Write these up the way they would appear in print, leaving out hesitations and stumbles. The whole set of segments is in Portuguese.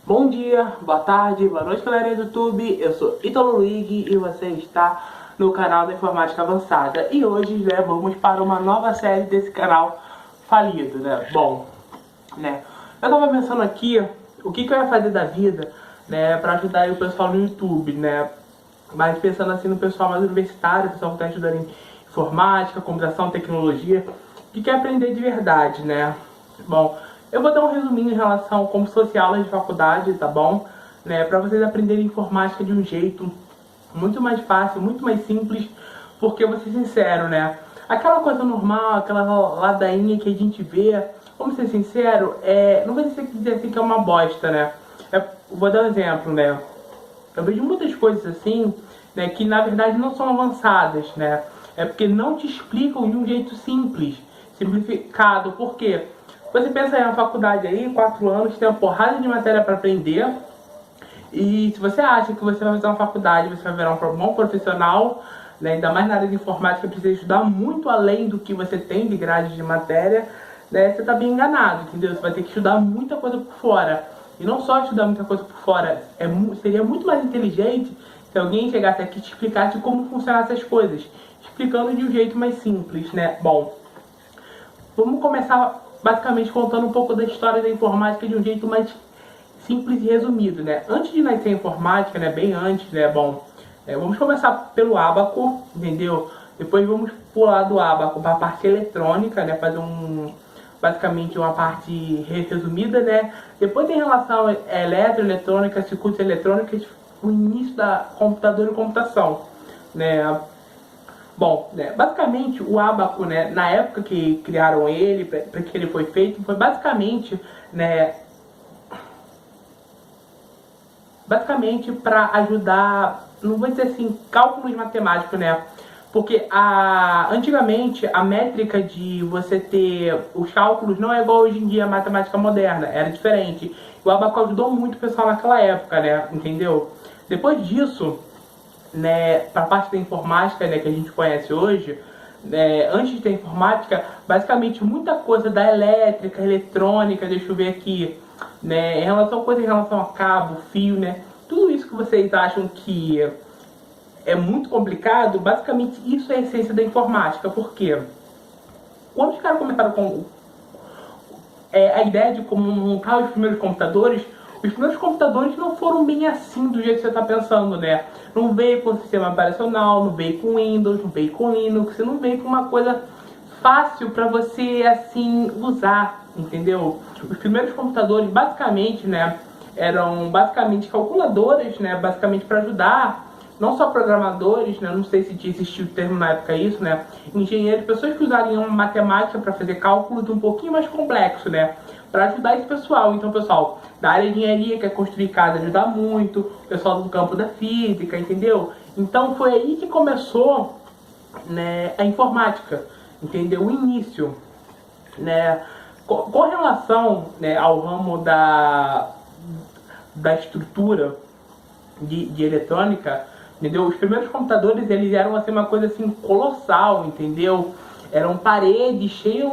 Bom dia, boa tarde, boa noite, galera do YouTube. Eu sou Ítalo Luigi e você está no canal da Informática Avançada. E hoje, né, vamos para uma nova série desse canal falido, né? Bom, né, eu tava pensando aqui o que eu ia fazer da vida, né, para ajudar aí o pessoal no YouTube, né? Mas pensando assim no pessoal mais universitário, o pessoal que está estudando em informática, computação, tecnologia, que quer aprender de verdade, né? Bom, eu vou dar um resuminho em relação a como se fosse aula de faculdade, tá bom? Né, para vocês aprenderem informática de um jeito muito mais fácil, muito mais simples, porque eu vou ser sincero, né? Aquela coisa normal, aquela ladainha que a gente vê, vamos ser sincero, não vou dizer assim que é uma bosta, né? Vou dar um exemplo, né? Eu vejo muitas coisas assim, né, que na verdade não são avançadas, né? É porque não te explicam de um jeito simples, simplificado. Por quê? Você pensa aí na faculdade aí, 4 anos, tem uma porrada de matéria para aprender. E se você acha que você vai fazer uma faculdade, você vai virar um bom profissional, né, ainda mais na área de informática, precisa estudar muito além do que você tem de grade de matéria, né, você está bem enganado, entendeu? Você vai ter que estudar muita coisa por fora. E não só estudar muita coisa por fora, seria muito mais inteligente se alguém chegasse aqui e te explicasse como funcionam essas coisas, explicando de um jeito mais simples, né? Bom, vamos começar basicamente contando um pouco da história da informática de um jeito mais simples e resumido, né? Antes de nascer a informática, né? Bem antes, né? Bom, vamos começar pelo ábaco, entendeu? Depois vamos pular do ábaco para a parte eletrônica, né? Fazer basicamente uma parte resumida, né? Depois tem relação eletrônica, circuitos eletrônicos, o início da computador e computação, né? Bom, né, basicamente o ábaco, né, na época que criaram ele, para que ele foi feito, foi basicamente, né, para ajudar, não vou dizer assim, cálculos matemáticos, né? Porque antigamente a métrica de você ter os cálculos não é igual hoje em dia a matemática moderna, era diferente. O abaco ajudou muito o pessoal naquela época, né? Entendeu? Depois disso, né, para a parte da informática, né, que a gente conhece hoje, né, antes da informática, basicamente muita coisa da elétrica, eletrônica, deixa eu ver aqui, né, em relação a cabo, fio, né, tudo isso que vocês acham que é muito complicado, basicamente isso é a essência da informática. Por quê? Quando os caras começaram com a ideia de como montar os primeiros computadores, os primeiros computadores não foram bem assim do jeito que você está pensando, né? Não veio com sistema operacional, não veio com Windows, não veio com Linux, não veio com uma coisa fácil para você, assim, usar, entendeu? Os primeiros computadores, basicamente, né, eram basicamente calculadoras, né, basicamente para ajudar não só programadores, né, não sei se existia o termo na época isso, né, engenheiros, pessoas que usariam matemática para fazer cálculos um pouquinho mais complexo, né, para ajudar esse pessoal. Então, pessoal da área de engenharia, que é construir casa, ajuda muito, o pessoal do campo da física, entendeu? Então, foi aí que começou, né, a informática, entendeu? O início, né, com relação, né, ao ramo da estrutura de eletrônica, entendeu? Os primeiros computadores, eles eram assim uma coisa assim colossal, entendeu? Eram paredes cheias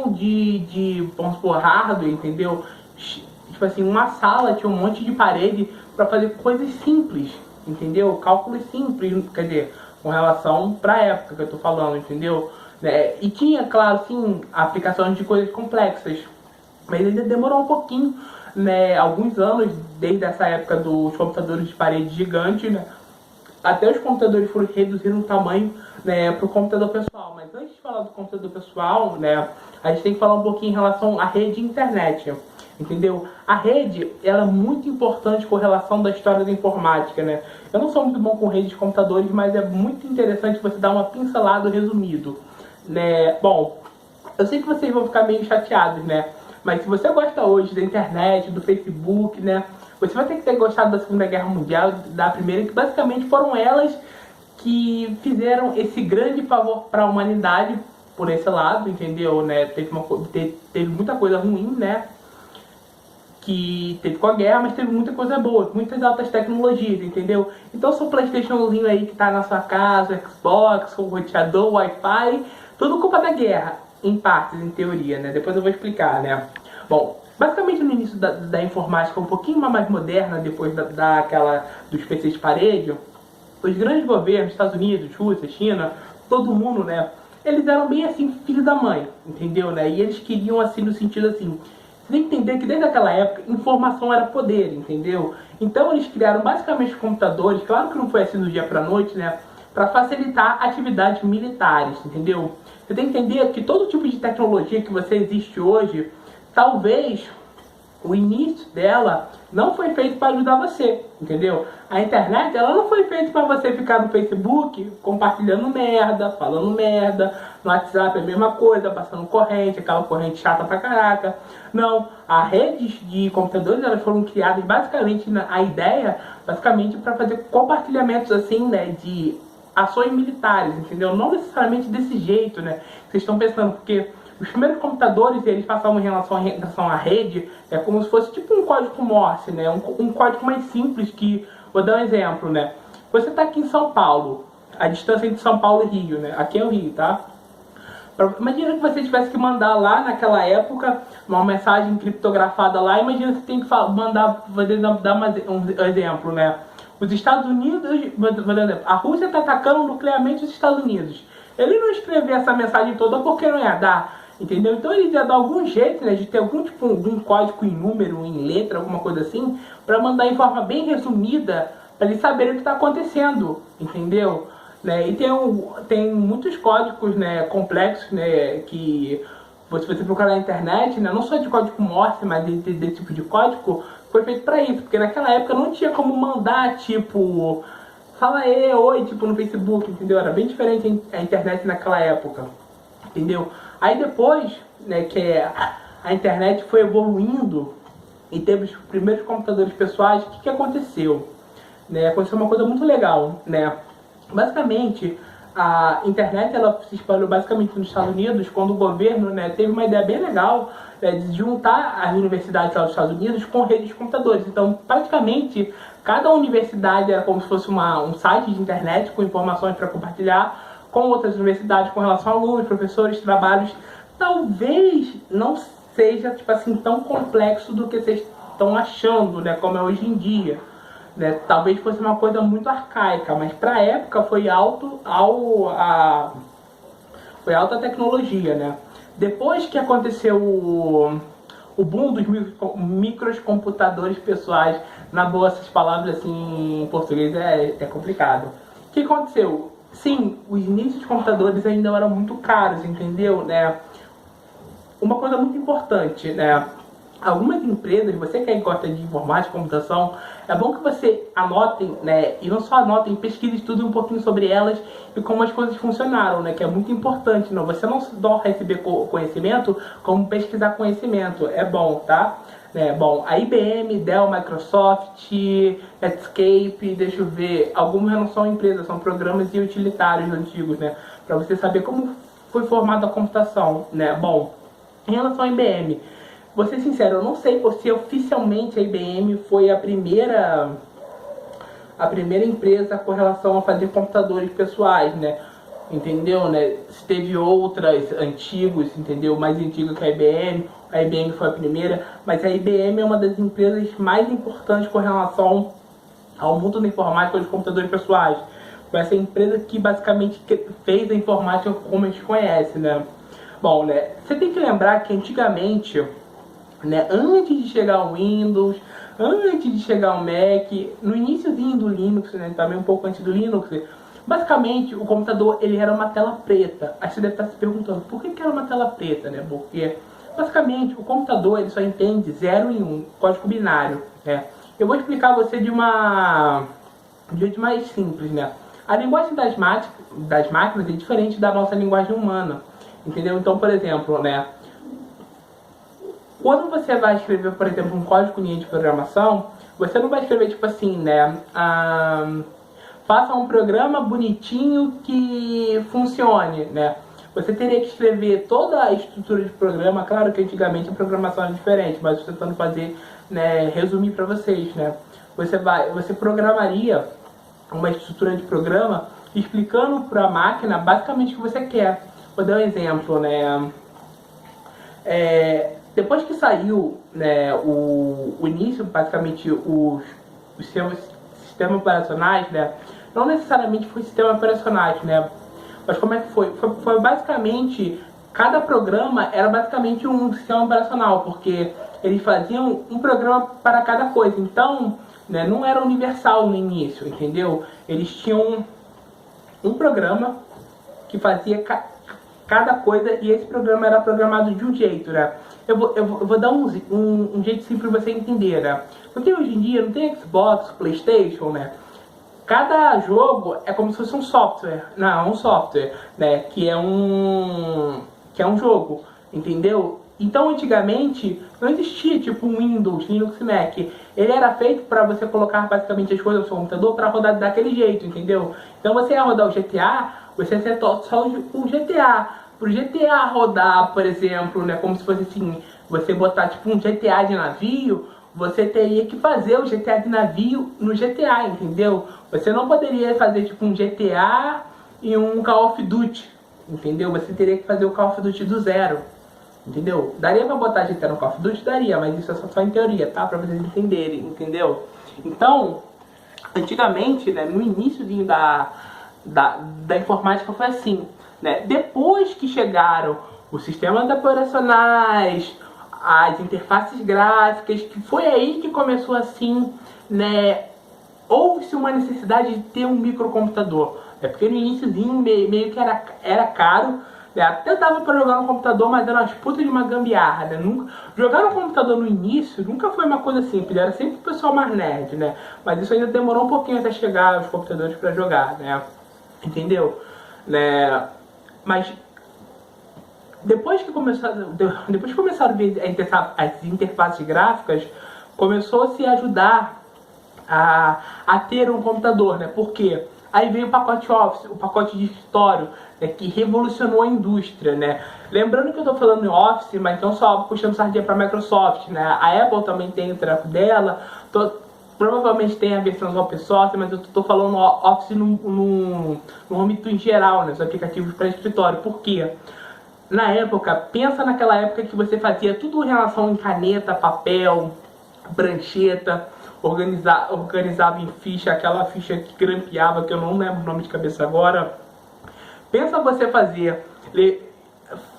vamos supor, hardware, entendeu? Tipo assim, uma sala tinha um monte de parede para fazer coisas simples, entendeu? Cálculos simples, quer dizer, com relação para a época que eu tô falando, entendeu? E tinha, claro, sim, aplicações de coisas complexas, mas ainda demorou um pouquinho, né, alguns anos, desde essa época dos computadores de parede gigante, né, até os computadores foram reduzindo o tamanho, né, para o computador pessoal. Mas antes de falar do computador pessoal, né, a gente tem que falar um pouquinho em relação à rede de internet, entendeu? A rede, ela é muito importante com relação da história da informática, né? Eu não sou muito bom com rede de computadores, mas é muito interessante você dar uma pincelada resumido, né? Bom, eu sei que vocês vão ficar meio chateados, né? Mas se você gosta hoje da internet, do Facebook, né, você vai ter que ter gostado da Segunda Guerra Mundial, da Primeira, que basicamente foram elas que fizeram esse grande favor para a humanidade por esse lado, entendeu? Né? Teve muita coisa ruim, né? Que teve com a guerra, mas teve muita coisa boa, muitas altas tecnologias, entendeu? Então seu Playstationzinho aí que tá na sua casa, Xbox, com roteador, Wi-Fi, tudo culpa da guerra, em partes, em teoria, né? Depois eu vou explicar, né? Bom, Basicamente no início da informática um pouquinho mais moderna, depois dos PCs de parede, os grandes governos, Estados Unidos, Rússia, China, todo mundo, né, eles eram bem assim, filho da mãe, entendeu, né, e eles queriam assim, no sentido assim, você tem que entender que desde aquela época, informação era poder, entendeu? Então eles criaram basicamente computadores, claro que não foi assim do dia pra noite, né, para facilitar atividades militares, entendeu? Você tem que entender que todo tipo de tecnologia que você existe hoje, talvez o início dela não foi feito para ajudar você, entendeu? A internet, ela não foi feita para você ficar no Facebook compartilhando merda, falando merda, no WhatsApp é a mesma coisa, passando corrente, aquela corrente chata pra caraca. Não, as redes de computadores, elas foram criadas basicamente, a ideia, basicamente para fazer compartilhamentos assim, né, de ações militares, entendeu? Não necessariamente desse jeito, né? Vocês estão pensando, porque os primeiros computadores, eles passavam em relação à rede, é como se fosse tipo um código Morse, né? Um código mais simples que... Vou dar um exemplo, né? Você está aqui em São Paulo, a distância entre São Paulo e Rio, né? Aqui é o Rio, tá? Imagina que você tivesse que mandar lá naquela época uma mensagem criptografada lá. Imagina que você tem que mandar, dar um exemplo, né? Os Estados Unidos, a Rússia está atacando nuclearmente os Estados Unidos. Ele não escreveu essa mensagem toda porque não ia dar, entendeu? Então ele ia dar algum jeito, né, de ter algum tipo um código em número, em letra, alguma coisa assim, para mandar em forma bem resumida, para eles saberem o que está acontecendo, entendeu? Né? E tem muitos códigos, né, complexos, né, que se você procurar na internet, né, não só de código Morse, mas desse tipo de código, foi feito para isso, porque naquela época não tinha como mandar, tipo, fala aí, oi, tipo, no Facebook, entendeu? Era bem diferente a internet naquela época, entendeu? Aí depois, né, que a internet foi evoluindo e teve os primeiros computadores pessoais, o que aconteceu? Né, aconteceu uma coisa muito legal, né? Basicamente, a internet, ela se espalhou basicamente nos Estados Unidos quando o governo, né, teve uma ideia bem legal, né, de juntar as universidades lá dos Estados Unidos com redes de computadores. Então, praticamente, cada universidade era como se fosse um site de internet com informações para compartilhar com outras universidades com relação a alunos, professores, trabalhos. Talvez não seja, tipo assim, tão complexo do que vocês estão achando, né, como é hoje em dia. Né? Talvez fosse uma coisa muito arcaica, mas para a época foi foi alta tecnologia, né? Depois que aconteceu o boom dos microcomputadores pessoais, na boa, essas palavras assim em português é complicado. O que aconteceu? Sim, os inícios de computadores ainda eram muito caros, entendeu? Né? Uma coisa muito importante, né? Algumas empresas, você que gosta de informática, computação, é bom que você anotem, né, e não só anotem, pesquise, estude um pouquinho sobre elas e como as coisas funcionaram, né, que é muito importante, não, você não só receber conhecimento, como pesquisar conhecimento, é bom, tá? Bom, a IBM, Dell, Microsoft, Netscape, deixa eu ver, algumas não são empresas, são programas e utilitários antigos, né, para você saber como foi formada a computação, né, bom, em relação à IBM, vou ser sincero, eu não sei se oficialmente a IBM foi a primeira empresa com relação a fazer computadores pessoais, né? Entendeu, né? Se teve outras antigos, entendeu? Mais antigas que a IBM foi a primeira, mas a IBM é uma das empresas mais importantes com relação ao mundo da informática de computadores pessoais. Foi essa empresa que basicamente fez a informática como a gente conhece, né? Bom, né? Você tem que lembrar que antigamente, né, antes de chegar o Windows, antes de chegar o Mac, no iníciozinho do Linux, né, também um pouco antes do Linux, basicamente o computador ele era uma tela preta. Aí você deve estar se perguntando, por que era uma tela preta, né? Porque basicamente o computador ele só entende 0 e 1, código binário, né? Eu vou explicar a você de um jeito mais simples, né? A linguagem das máquinas é diferente da nossa linguagem humana, entendeu? Então, por exemplo, né, quando você vai escrever, por exemplo, um código de linha de programação, você não vai escrever tipo assim, né? Faça um programa bonitinho que funcione, né? Você teria que escrever toda a estrutura de programa. Claro que antigamente a programação era diferente, mas estou tentando fazer, né, resumir para vocês, né? Você programaria uma estrutura de programa explicando para a máquina basicamente o que você quer. Vou dar um exemplo, né? depois que saiu, né, o início, basicamente, os sistemas operacionais, né, não necessariamente foi sistema operacionais, né, mas como é que foi? Foi basicamente, cada programa era basicamente um sistema operacional, porque eles faziam um programa para cada coisa, então, né, não era universal no início, entendeu? Eles tinham um programa que fazia cada coisa, e esse programa era programado de um jeito, né? Eu vou dar um jeito simples para você entender, né? Não tem hoje em dia, não tem Xbox, Playstation, né? Cada jogo é como se fosse um software, não, um software, né? Que é um jogo, entendeu? Então, antigamente, não existia tipo um Windows, Linux, Mac. Ele era feito para você colocar basicamente as coisas no seu computador para rodar daquele jeito, entendeu? Então, você ia rodar o GTA, você setou só o GTA. Pro GTA rodar, por exemplo, né, como se fosse assim, você botar tipo um GTA de navio, você teria que fazer o GTA de navio no GTA, entendeu? Você não poderia fazer tipo um GTA e um Call of Duty, entendeu? Você teria que fazer o Call of Duty do zero, entendeu? Daria pra botar GTA no Call of Duty? Daria, mas isso é só em teoria, tá? Pra vocês entenderem, entendeu? Então, antigamente, né, no iníciozinho da informática foi assim, né? Depois que chegaram os sistemas operacionais, as interfaces gráficas, que foi aí que começou assim, né? Houve-se uma necessidade de ter um microcomputador, né? Porque no iníciozinho meio que era caro, né? Até dava para jogar no computador, mas era uma puta de uma gambiarra, né? Jogar no computador no início nunca foi uma coisa simples, era sempre o pessoal mais nerd, né? Mas isso ainda demorou um pouquinho até chegar os computadores para jogar, né? Entendeu? Né? Mas depois que começaram a ver as interfaces gráficas, começou a se ajudar a ter um computador, né? Por quê? Aí veio o pacote Office, o pacote de escritório, né, que revolucionou a indústria, né? Lembrando que eu estou falando em Office, mas não só puxando sardinha para a Microsoft, né? A Apple também tem o treco dela, provavelmente tem a versão do open source, mas eu estou falando Office no âmbito em geral, né? Os aplicativos para escritório. Por quê? Na época, pensa naquela época que você fazia tudo em relação em caneta, papel, prancheta, organizava em ficha, aquela ficha que grampeava, que eu não lembro o nome de cabeça agora. Pensa você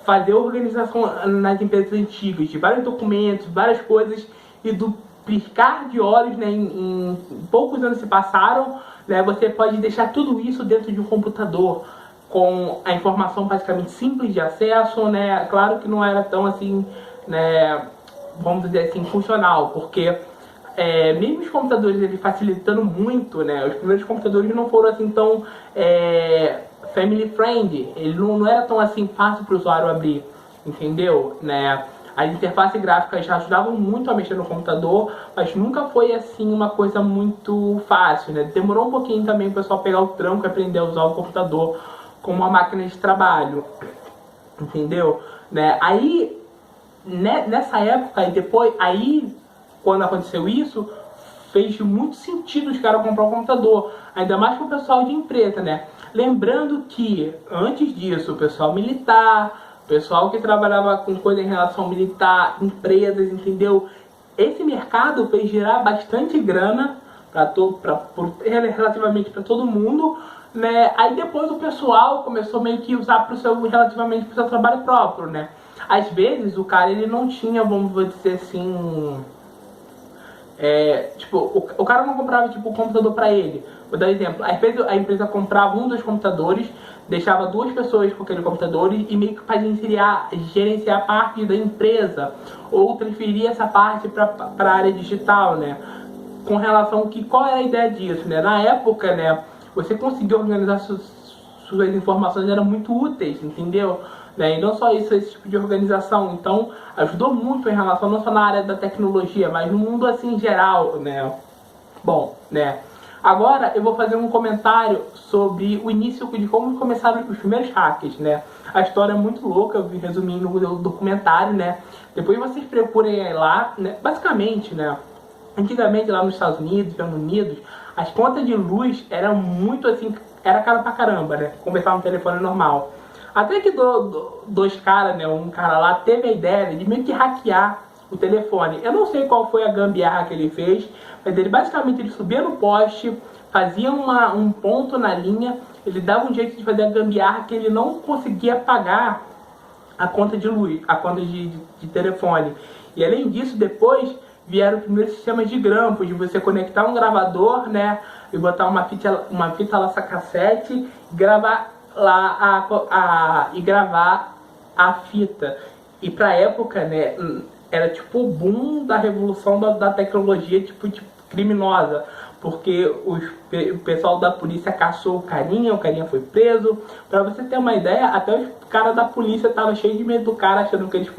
fazer organização nas empresas antigas, de vários documentos, várias coisas, e do piscar de olhos, né, em poucos anos se passaram, né, você pode deixar tudo isso dentro de um computador, com a informação basicamente simples de acesso, né? Claro que não era tão assim, né, vamos dizer assim, funcional, porque mesmo os computadores ele facilitando muito, né? Os primeiros computadores não foram assim tão family friendly, ele não era tão assim fácil para o usuário abrir, entendeu? Né? As interfaces gráficas já ajudavam muito a mexer no computador, mas nunca foi assim uma coisa muito fácil, né? Demorou um pouquinho também o pessoal pegar o tranco e aprender a usar o computador como uma máquina de trabalho, entendeu? Né? Aí, nessa época e depois, aí, quando aconteceu isso, fez muito sentido os caras comprar um computador, ainda mais para o pessoal de empresa, né? Lembrando que, antes disso, o pessoal militar, o pessoal que trabalhava com coisa em relação militar, empresas, entendeu? Esse mercado fez gerar bastante grana relativamente para todo mundo, né? Aí depois o pessoal começou meio que usar relativamente para o seu trabalho próprio, né? Às vezes o cara ele não tinha, vamos dizer assim, tipo, o cara não comprava tipo, o computador para ele. Vou dar um exemplo. Às vezes a empresa comprava um dos computadores, deixava duas pessoas com aquele computador e meio que fazia gerenciar parte da empresa, ou transferir essa parte para a área digital, né? Com relação a qual era a ideia disso, né? Na época, né, você conseguir organizar suas informações eram muito úteis, entendeu? Né? E não só isso, esse tipo de organização. Então, ajudou muito em relação, não só na área da tecnologia, mas no mundo assim em geral, né? Bom, né? Agora eu vou fazer um comentário sobre o início de como começaram os primeiros hackers, né? A história é muito louca, eu vi resumindo no documentário, né? Depois vocês procurem lá, né? Basicamente, né? Antigamente lá nos Estados Unidos, Reino Unido, as contas de luz eram muito assim, era caro pra caramba, né? Conversar no telefone normal. Até que dois caras, né, um cara lá teve a ideia de meio que hackear o telefone. Eu não sei qual foi a gambiarra que ele fez, mas ele basicamente ele subia no poste, fazia um ponto na linha, ele dava um jeito de fazer a gambiarra que ele não conseguia pagar a conta de luz, a conta de telefone. E além disso, depois vieram os primeiros sistemas de grampos, de você conectar um gravador, né, e botar uma fita laça cassete e gravar lá gravar a fita. E pra época, né, era tipo o boom da revolução da tecnologia, tipo criminosa, porque o pessoal da polícia caçou o carinha foi preso. Pra você ter uma ideia, até os caras da polícia estavam cheios de medo do cara, achando que eles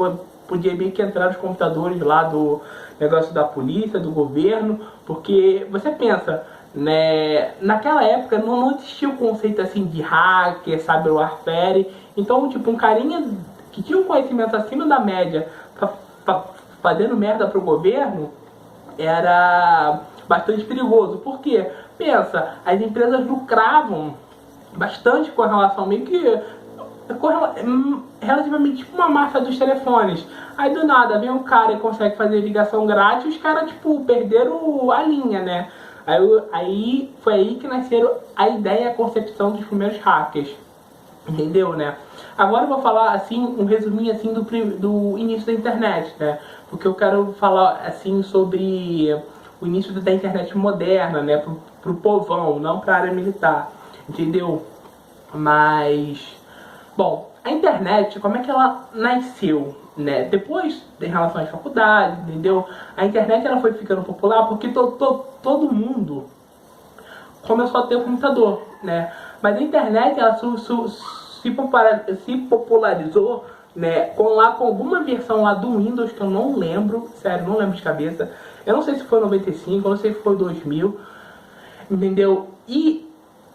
podiam meio que entrar nos computadores lá do negócio da polícia, do governo, porque você pensa, né, naquela época não existia o conceito assim de hacker, cyber warfare, então tipo um carinha que tinha um conhecimento acima da média fazendo merda pro governo era bastante perigoso. Por quê? Pensa, as empresas lucravam bastante com relação meio que relativamente tipo uma máfia dos telefones. Aí do nada vem um cara e consegue fazer ligação grátis e os caras tipo perderam a linha, né? Aí foi aí que nasceram a ideia e a concepção dos primeiros hackers. Entendeu, né? Agora eu vou falar assim, um resuminho assim do início da internet, né? Porque eu quero falar assim sobre o início da internet moderna, né? Pro povão, não pra área militar, entendeu? Mas, bom, a internet, como é que ela nasceu, né? Depois, em relação às faculdades, entendeu? A internet ela foi ficando popular porque todo mundo começou a ter um computador, né? Mas a internet ela se popularizou, né, com alguma versão lá do Windows que eu não lembro, sério, não lembro de cabeça. Eu não sei se foi 95, eu não sei se foi 2000, entendeu? E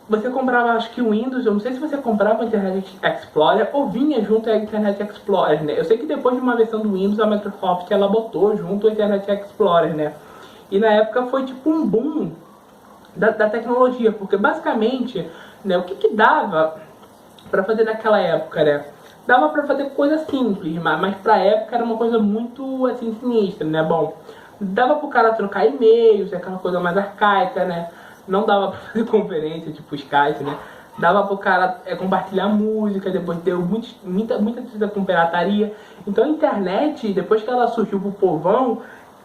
você comprava, acho que o Windows, eu não sei se você comprava o Internet Explorer ou vinha junto a Internet Explorer, né? Eu sei que depois de uma versão do Windows, a Microsoft ela botou junto o Internet Explorer, né? E na época foi tipo um boom da tecnologia, porque basicamente, né, o que dava para fazer naquela época, né? Dava para fazer coisa simples, mas pra época era uma coisa muito assim sinistra, né? Bom, dava pro cara trocar e-mails, aquela coisa mais arcaica, né? Não dava pra fazer conferência, tipo Skype, né? Dava pro cara compartilhar música, depois deu muita coisa com pirataria. Então a internet, depois que ela surgiu pro povão,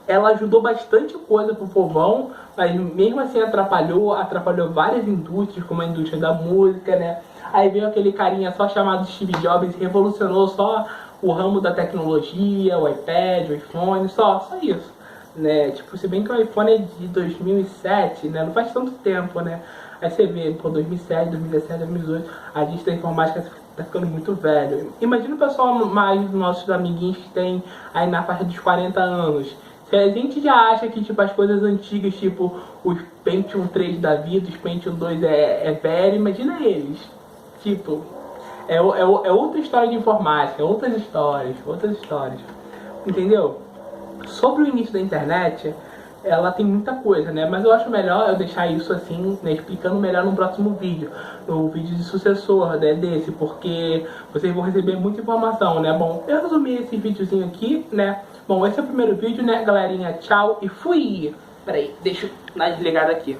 ela ajudou bastante coisa pro povão, mas mesmo assim atrapalhou várias indústrias, como a indústria da música, né? Aí veio aquele carinha só chamado Steve Jobs e revolucionou só o ramo da tecnologia, o iPad, o iPhone, só isso, né? Tipo, se bem que o iPhone é de 2007, né? Não faz tanto tempo, né? Aí você vê, pô, 2007, 2017, 2018, a gente da informática tá ficando muito velho. Imagina o pessoal mais nossos amiguinhos que tem aí na faixa dos 40 anos. Se a gente já acha que tipo, as coisas antigas, tipo os Pentium 3 da vida, os Pentium 2 é velho, imagina eles. Tipo, é outra história de informática, outras histórias. Entendeu? Sobre o início da internet, ela tem muita coisa, né? Mas eu acho melhor eu deixar isso assim, né, explicando melhor no próximo vídeo. No vídeo de sucessor, né, desse, porque vocês vão receber muita informação, né? Bom, eu resumi esse videozinho aqui, né? Bom, esse é o primeiro vídeo, né, galerinha? Tchau e fui! Peraí, deixa eu dar desligada aqui.